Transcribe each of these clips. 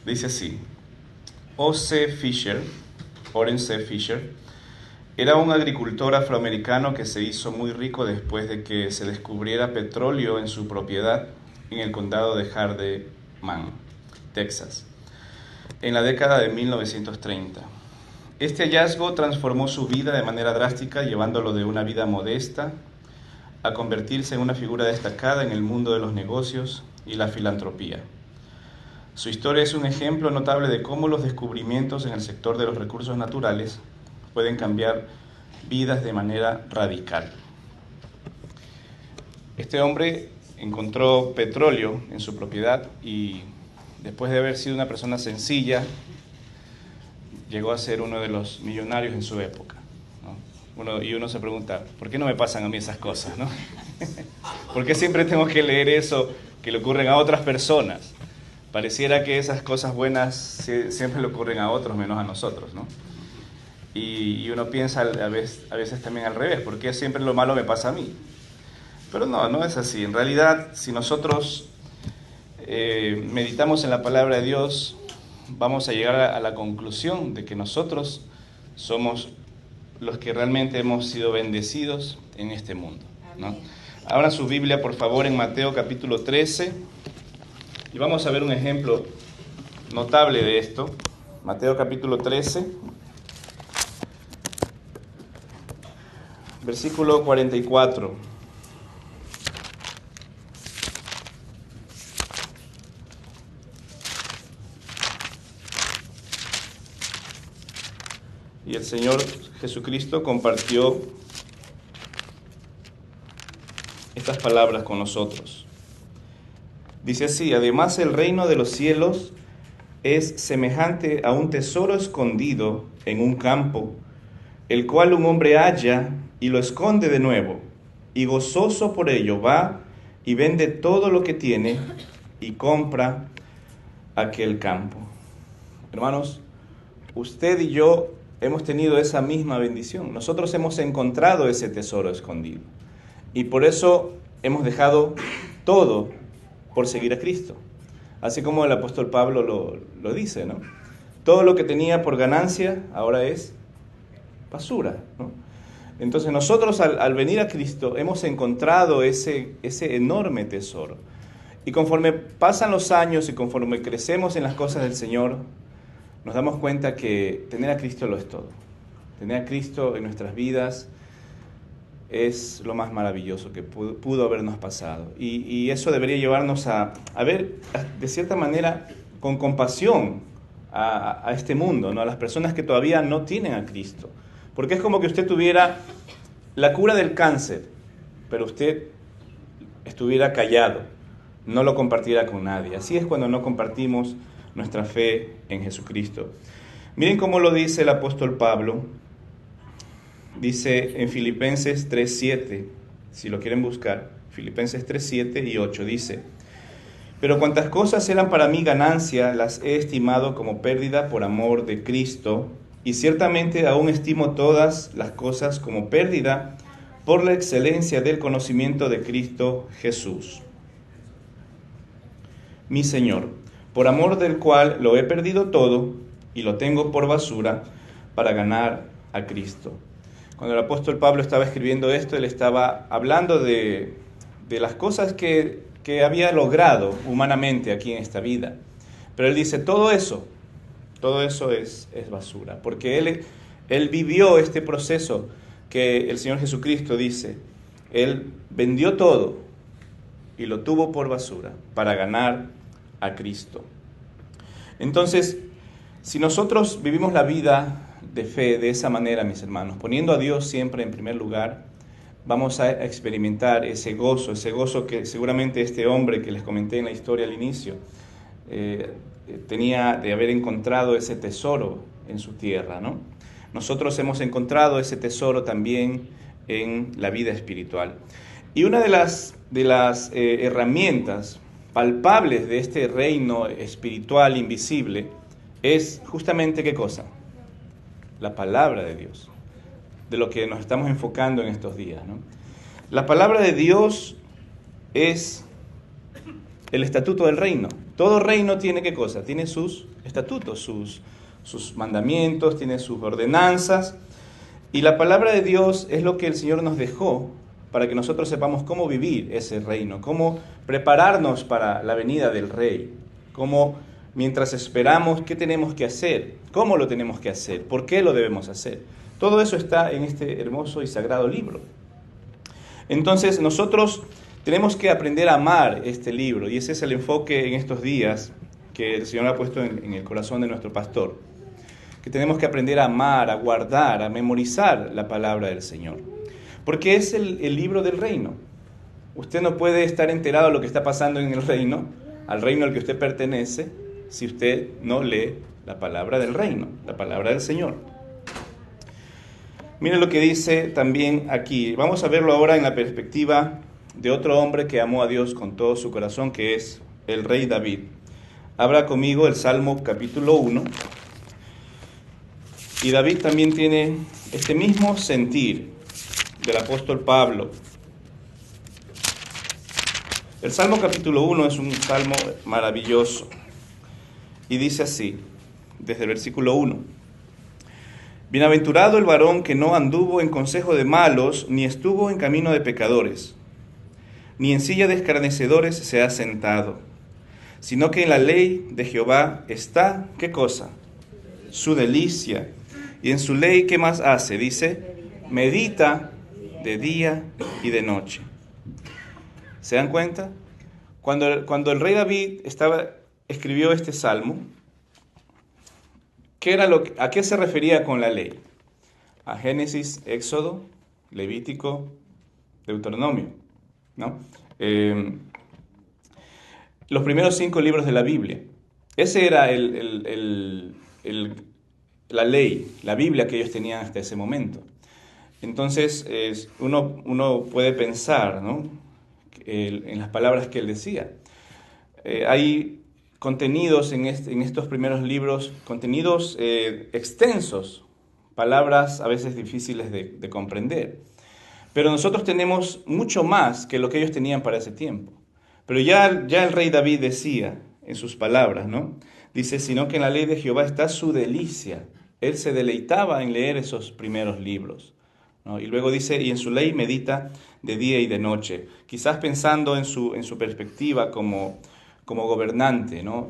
Dice así: O.C. Fisher, Oren C. Fisher, era un agricultor afroamericano que se hizo muy rico después de que se descubriera petróleo en su propiedad en el condado de Hardeman, Texas, en la década de 1930. Este hallazgo transformó su vida de manera drástica, llevándolo de una vida modesta a convertirse en una figura destacada en el mundo de los negocios y la filantropía. Su historia es un ejemplo notable de cómo los descubrimientos en el sector de los recursos naturales pueden cambiar vidas de manera radical. Este hombre encontró petróleo en su propiedad y después de haber sido una persona sencilla, llegó a ser uno de los millonarios en su época, ¿no? Uno se pregunta, ¿por qué no me pasan a mí esas cosas, ¿no? ¿Por qué siempre tengo que leer eso que le ocurren a otras personas? Pareciera que esas cosas buenas siempre le ocurren a otros menos a nosotros, ¿no? Y uno piensa a veces también al revés, ¿por qué siempre lo malo me pasa a mí? Pero no es así. En realidad, si nosotros meditamos en la palabra de Dios, vamos a llegar a la conclusión de que nosotros somos los que realmente hemos sido bendecidos en este mundo, ¿no? Abran su Biblia, por favor, en Mateo capítulo 13, y vamos a ver un ejemplo notable de esto. Mateo capítulo 13, versículo 44. Y el Señor Jesucristo compartió estas palabras con nosotros. Dice así: además el reino de los cielos es semejante a un tesoro escondido en un campo, el cual un hombre halla y lo esconde de nuevo, y gozoso por ello va y vende todo lo que tiene y compra aquel campo. Hermanos, usted y yo hemos tenido esa misma bendición. Nosotros hemos encontrado ese tesoro escondido. Y por eso hemos dejado todo por seguir a Cristo. Así como el apóstol Pablo lo dice, ¿no? Todo lo que tenía por ganancia ahora es basura, ¿no? Entonces nosotros al venir a Cristo hemos encontrado ese enorme tesoro. Y conforme pasan los años y conforme crecemos en las cosas del Señor, nos damos cuenta que tener a Cristo lo es todo. Tener a Cristo en nuestras vidas es lo más maravilloso que pudo habernos pasado. Y eso debería llevarnos a ver, de cierta manera, con compasión a este mundo, ¿no? A las personas que todavía no tienen a Cristo. Porque es como que usted tuviera la cura del cáncer, pero usted estuviera callado, no lo compartiera con nadie. Así es cuando no compartimos nuestra fe en Jesucristo. Miren cómo lo dice el apóstol Pablo. Dice en Filipenses 3:7, si lo quieren buscar, Filipenses 3:7 y 8, dice: pero cuantas cosas eran para mí ganancia, las he estimado como pérdida por amor de Cristo, y ciertamente aún estimo todas las cosas como pérdida por la excelencia del conocimiento de Cristo Jesús, mi Señor, por amor del cual lo he perdido todo y lo tengo por basura para ganar a Cristo. Cuando el apóstol Pablo estaba escribiendo esto, él estaba hablando de las cosas que había logrado humanamente aquí en esta vida. Pero él dice, todo eso es basura, porque él vivió este proceso que el Señor Jesucristo dice. Él vendió todo y lo tuvo por basura para ganar a Cristo. Entonces, si nosotros vivimos la vida de fe de esa manera, mis hermanos, poniendo a Dios siempre en primer lugar, vamos a experimentar ese gozo que seguramente este hombre que les comenté en la historia al inicio tenía de haber encontrado ese tesoro en su tierra, ¿no? Nosotros hemos encontrado ese tesoro también en la vida espiritual. Y una de las herramientas palpables de este reino espiritual invisible es justamente, ¿qué cosa? La palabra de Dios, de lo que nos estamos enfocando en estos días, ¿no? La palabra de Dios es el estatuto del reino. Todo reino tiene ¿qué cosa? Tiene sus estatutos, sus mandamientos, tiene sus ordenanzas. Y la palabra de Dios es lo que el Señor nos dejó para que nosotros sepamos cómo vivir ese reino, cómo prepararnos para la venida del Rey, cómo mientras esperamos qué tenemos que hacer, cómo lo tenemos que hacer, por qué lo debemos hacer. Todo eso está en este hermoso y sagrado libro. Entonces nosotros tenemos que aprender a amar este libro, y ese es el enfoque en estos días que el Señor ha puesto en el corazón de nuestro pastor, que tenemos que aprender a amar, a guardar, a memorizar la palabra del Señor, porque es el libro del reino. Usted no puede estar enterado de lo que está pasando en el reino, al reino al que usted pertenece, si usted no lee la palabra del reino, la palabra del Señor. Miren lo que dice también aquí. Vamos a verlo ahora en la perspectiva de otro hombre que amó a Dios con todo su corazón, que es el rey David. Abra conmigo el Salmo capítulo 1. Y David también tiene este mismo sentir del apóstol Pablo. El Salmo capítulo 1 es un salmo maravilloso. Y dice así, desde el versículo 1. Bienaventurado el varón que no anduvo en consejo de malos, ni estuvo en camino de pecadores, ni en silla de escarnecedores se ha sentado, sino que en la ley de Jehová está, ¿qué cosa? Su delicia. Y en su ley, ¿qué más hace? Dice, medita de día y de noche. ¿Se dan cuenta? Cuando el rey David escribió este salmo, ¿a qué se refería con la ley? A Génesis, Éxodo, Levítico, Deuteronomio, ¿no? Los primeros 5 libros de la Biblia. Ese era la ley, la Biblia que ellos tenían hasta ese momento. Entonces, uno puede pensar, ¿no?, en las palabras que él decía. Hay contenidos en estos primeros libros, contenidos extensos, palabras a veces difíciles de comprender. Pero nosotros tenemos mucho más que lo que ellos tenían para ese tiempo. Pero ya el rey David decía en sus palabras, ¿no? Dice, sino que en la ley de Jehová está su delicia. Él se deleitaba en leer esos primeros libros, ¿no? Y luego dice, y en su ley medita de día y de noche. Quizás pensando en su perspectiva como gobernante, ¿no?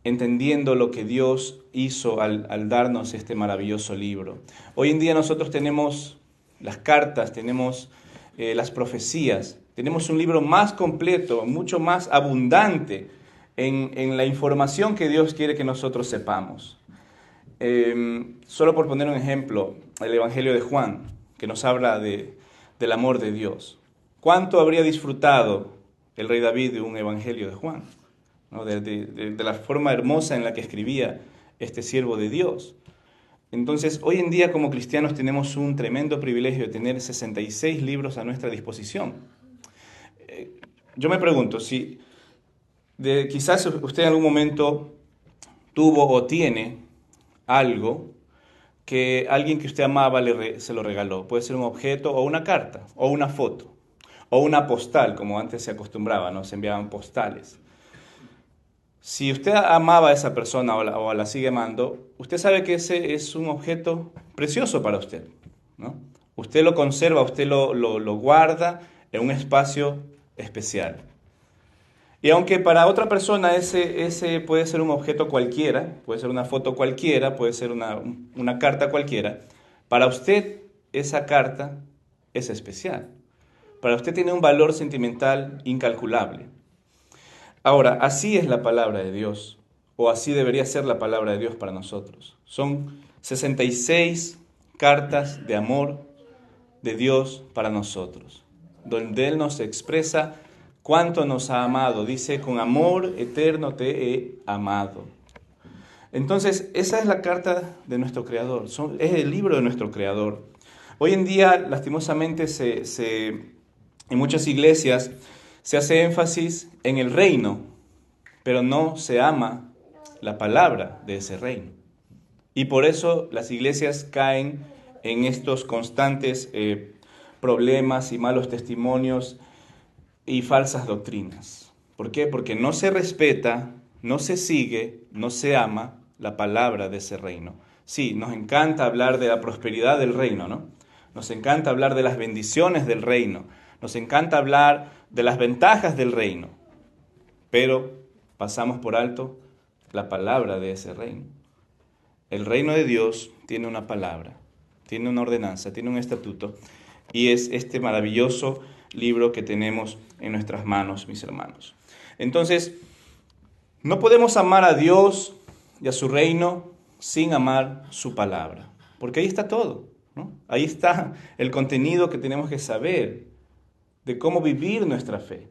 Entendiendo lo que Dios hizo al darnos este maravilloso libro. Hoy en día nosotros tenemos las cartas, tenemos las profecías, tenemos un libro más completo, mucho más abundante en la información que Dios quiere que nosotros sepamos. Solo por poner un ejemplo, el Evangelio de Juan, que nos habla del amor de Dios. ¿Cuánto habría disfrutado el rey David de un Evangelio de Juan, ¿no? De la forma hermosa en la que escribía este siervo de Dios? Entonces, hoy en día como cristianos tenemos un tremendo privilegio de tener 66 libros a nuestra disposición. Yo me pregunto, si quizás usted en algún momento tuvo o tiene algo que alguien que usted amaba se lo regaló. Puede ser un objeto o una carta o una foto o una postal, como antes se acostumbraba, ¿no? Se enviaban postales. Si usted amaba a esa persona o la sigue amando, usted sabe que ese es un objeto precioso para usted, ¿no? Usted lo conserva, usted lo guarda en un espacio especial. Y aunque para otra persona ese puede ser un objeto cualquiera, puede ser una foto cualquiera, puede ser una carta cualquiera, para usted esa carta es especial. Para usted tiene un valor sentimental incalculable. Ahora, así es la palabra de Dios, o así debería ser la palabra de Dios para nosotros. Son 66 cartas de amor de Dios para nosotros, donde Él nos expresa cuánto nos ha amado. Dice, con amor eterno te he amado. Entonces, esa es la carta de nuestro Creador, es el libro de nuestro Creador. Hoy en día, lastimosamente, en muchas iglesias se hace énfasis en el reino, pero no se ama la palabra de ese reino. Y por eso las iglesias caen en estos constantes problemas y malos testimonios y falsas doctrinas. ¿Por qué? Porque no se respeta, no se sigue, no se ama la palabra de ese reino. Sí, nos encanta hablar de la prosperidad del reino, ¿no? Nos encanta hablar de las bendiciones del reino. Nos encanta hablar de las ventajas del reino. Pero pasamos por alto la palabra de ese reino. El reino de Dios tiene una palabra, tiene una ordenanza, tiene un estatuto, y es este maravilloso libro que tenemos en nuestras manos, mis hermanos. Entonces, no podemos amar a Dios y a su reino sin amar su palabra, porque ahí está todo, ¿no? Ahí está el contenido que tenemos que saber de cómo vivir nuestra fe.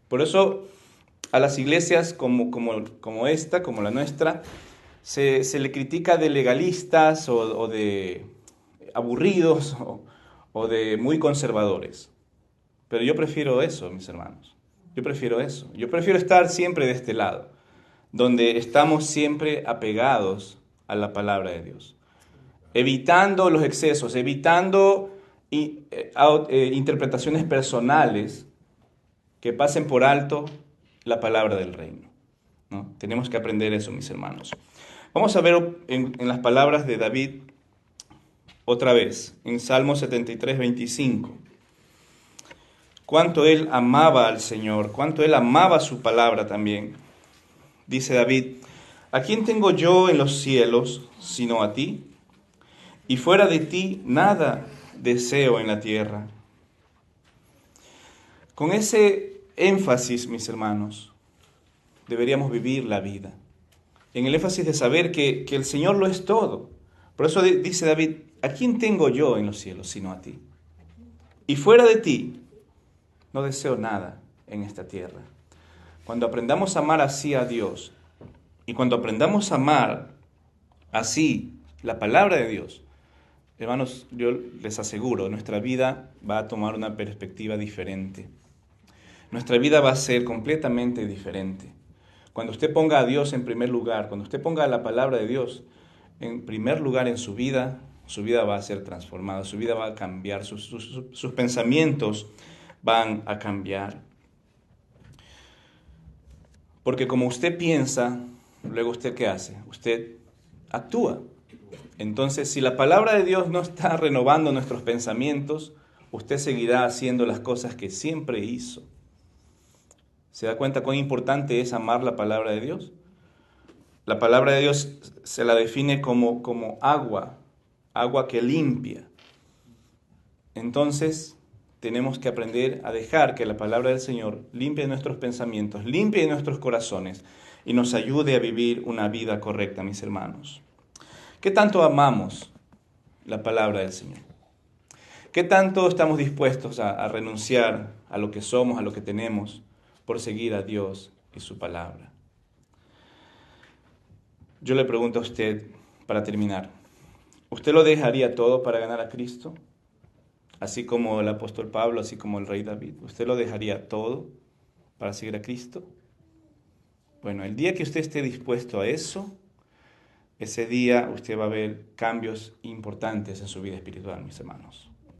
Por eso, a las iglesias como esta, como la nuestra, se le critica de legalistas o de aburridos o de muy conservadores. Pero yo prefiero eso, mis hermanos. Yo prefiero eso. Yo prefiero estar siempre de este lado, donde estamos siempre apegados a la palabra de Dios, evitando los excesos, evitando interpretaciones personales que pasen por alto la palabra del reino, ¿no? Tenemos que aprender eso, mis hermanos. Vamos a ver en las palabras de David otra vez, en Salmo 73, 25. Cuánto él amaba al Señor, cuánto él amaba su palabra también. Dice David: ¿a quién tengo yo en los cielos sino a ti? Y fuera de ti nada deseo en la tierra. Con ese énfasis, mis hermanos, deberíamos vivir la vida. En el énfasis de saber que el Señor lo es todo. Por eso dice David: ¿a quién tengo yo en los cielos sino a ti? Y fuera de ti no deseo nada en esta tierra. Cuando aprendamos a amar así a Dios y cuando aprendamos a amar así la palabra de Dios, hermanos, yo les aseguro, nuestra vida va a tomar una perspectiva diferente. Nuestra vida va a ser completamente diferente. Cuando usted ponga a Dios en primer lugar, cuando usted ponga la palabra de Dios en primer lugar en su vida va a ser transformada, su vida va a cambiar, sus pensamientos van a cambiar. Porque como usted piensa, luego usted ¿qué hace? Usted actúa. Entonces, si la palabra de Dios no está renovando nuestros pensamientos, usted seguirá haciendo las cosas que siempre hizo. ¿Se da cuenta cuán importante es amar la palabra de Dios? La palabra de Dios se la define como agua, agua que limpia. Entonces, tenemos que aprender a dejar que la palabra del Señor limpie nuestros pensamientos, limpie nuestros corazones y nos ayude a vivir una vida correcta, mis hermanos. ¿Qué tanto amamos la palabra del Señor? ¿Qué tanto estamos dispuestos a renunciar a lo que somos, a lo que tenemos, por seguir a Dios y su palabra? Yo le pregunto a usted, para terminar, ¿usted lo dejaría todo para ganar a Cristo? Así como el apóstol Pablo, así como el rey David. ¿Usted lo dejaría todo para seguir a Cristo? Bueno, el día que usted esté dispuesto a eso, ese día usted va a ver cambios importantes en su vida espiritual, mis hermanos.